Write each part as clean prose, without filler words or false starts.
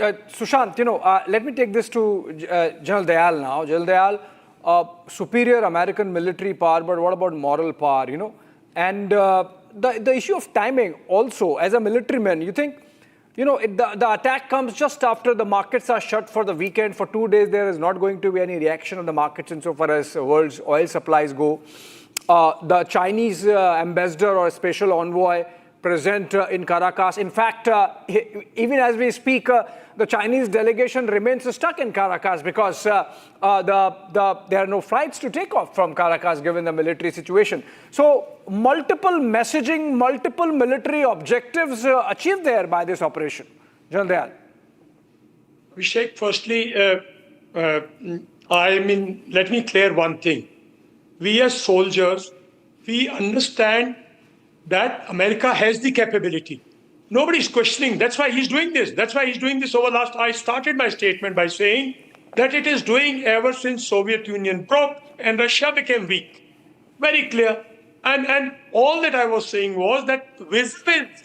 Sushant, let me take this to General Dayal now. General Dayal, superior American military power, but what about moral power, And the issue of timing also, as a military-man, you think, the attack comes just after the markets are shut for the weekend. For 2 days, there is not going to be any reaction on the markets insofar as world's oil supplies go. The Chinese ambassador or special envoy present in Caracas. In fact, even as we speak, the Chinese delegation remains stuck in Caracas because there are no flights to take off from Caracas given the military situation. So multiple messaging, multiple military objectives achieved there by this operation. General Dayal. Abhishek, firstly, let me clear one thing. We as soldiers, we understand that America has the capability. Nobody's questioning. That's why he's doing this. That's why he's doing this over last. I started my statement by saying that it is doing ever since Soviet Union broke and Russia became weak. Very clear. And all that I was saying was that with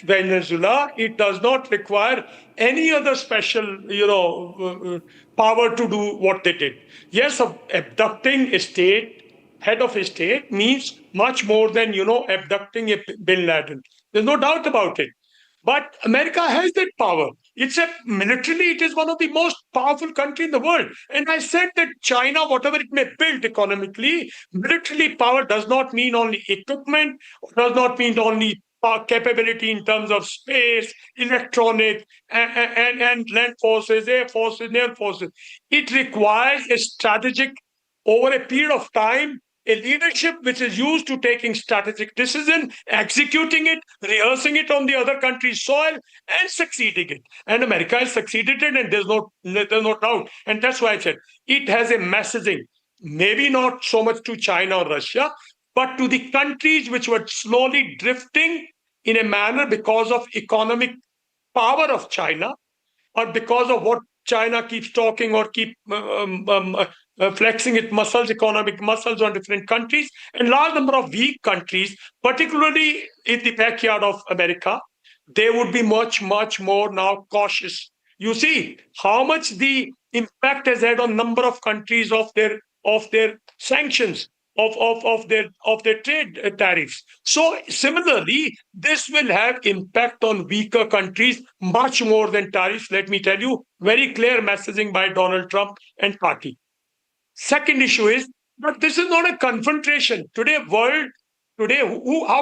Venezuela, it does not require any other special, power to do what they did. Yes, abducting a state, head of a state, means much more than, abducting a Bin Laden. There's no doubt about it. But America has that power. Militarily, it is one of the most powerful countries in the world. And I said that China, whatever it may build economically, militarily power does not mean only equipment, does not mean only capability in terms of space, electronic, and land forces, air forces, naval forces. It requires a strategic, over a period of time, a leadership which is used to taking strategic decision, executing it, rehearsing it on the other country's soil, and succeeding it. And America has succeeded it, and there's no doubt. And that's why I said it has a messaging, maybe not so much to China or Russia, but to the countries which were slowly drifting in a manner because of economic power of China, or because of what China keeps talking or keep flexing its muscles, economic muscles on different countries, and large number of weak countries, particularly in the backyard of America, they would be much, much more now cautious. You see how much the impact has had on number of countries of their sanctions, of their trade tariffs. So similarly, this will have impact on weaker countries much more than tariffs. Let me tell you, very clear messaging by Donald Trump and party. Second issue is, but this is not a confrontation. How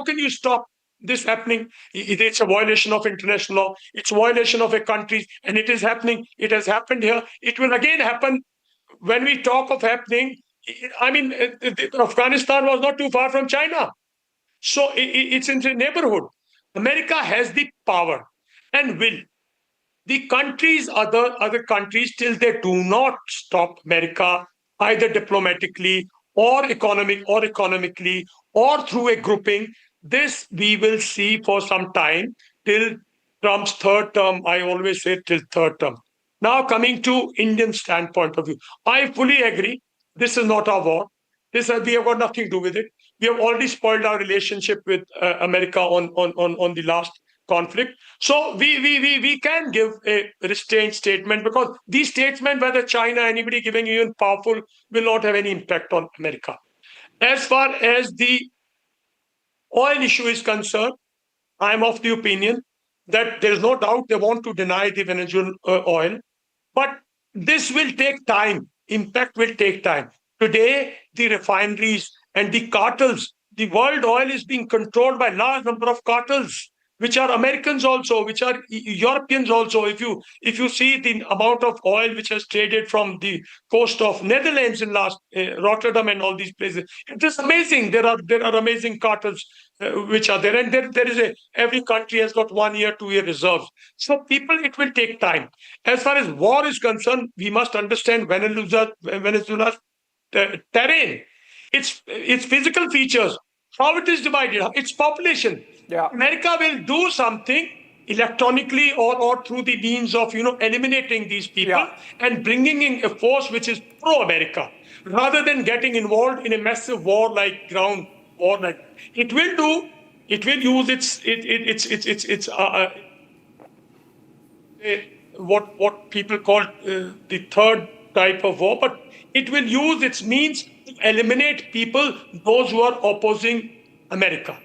can you stop this happening? It's a violation of international law. It's a violation of a country, and it is happening. It has happened here. It will again happen. When we talk of happening, Afghanistan was not too far from China. So it's in the neighborhood. America has the power and will. The countries, other countries, till they do not stop America, either diplomatically or economically or through a grouping, this we will see for some time till Trump's third term. I always say till third term. Now coming to Indian standpoint of view, I fully agree. This is not our war. We have got nothing to do with it. We have already spoiled our relationship with America on the last conflict. So we can give a restrained statement, because these statements, whether China, anybody giving even powerful, will not have any impact on America. As far as the oil issue is concerned, I'm of the opinion that there's no doubt they want to deny the Venezuelan oil, but this will take time. Impact will take time. Today, the refineries and the cartels, the world oil is being controlled by a large number of cartels, which are Americans also, which are Europeans also. If you see the amount of oil which has traded from the coast of Netherlands in last Rotterdam and all these places, it is amazing. There are amazing cartels which are there, and there is every country has got 1 year, 2 year reserves. So people, it will take time. As far as war is concerned, we must understand Venezuela's terrain, its physical features, how it is divided, its population. Yeah. America will do something electronically or through the means of eliminating these people and bringing in a force which is pro-America, rather than getting involved in a massive war like ground war. Like it will use its what people call the third type of war, but it will use its means to eliminate people, those who are opposing America.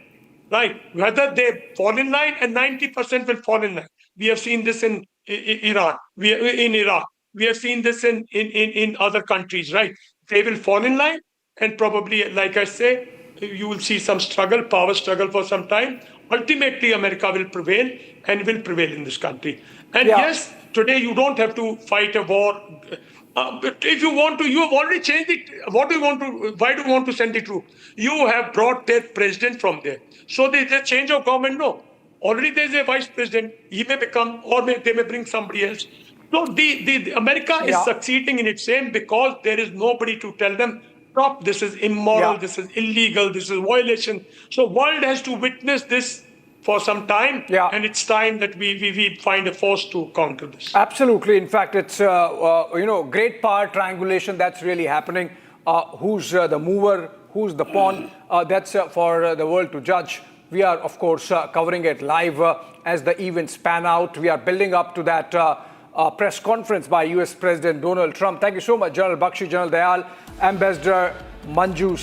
Right? Whether they fall in line, and 90% will fall in line. We have seen this in Iran, in Iraq. We have seen this in other countries, right? They will fall in line, and probably, like I say, you will see some struggle, power struggle for some time. Ultimately, America will prevail and will prevail in this country. And Yeah. yes, today you don't have to fight a war. But if you want to, you have already changed it. What do you want to? Why do you want to send the troops? You have brought their president from there. So there's a change of government. No, already there's a vice president. He may become, or they may bring somebody else. So the America is Yeah. succeeding in its aim because there is nobody to tell them, stop, this is immoral, Yeah. this is illegal, this is violation. So world has to witness this for some time, Yeah. and it's time that we find a force to counter this. Absolutely. In fact, it's great power triangulation that's really happening. Who's the mover? Who's the pawn? That's for the world to judge. We are, of course, covering it live as the events pan out. We are building up to that press conference by U.S. President Donald Trump. Thank you so much, General Bakshi, General Dayal, Ambassador Manju.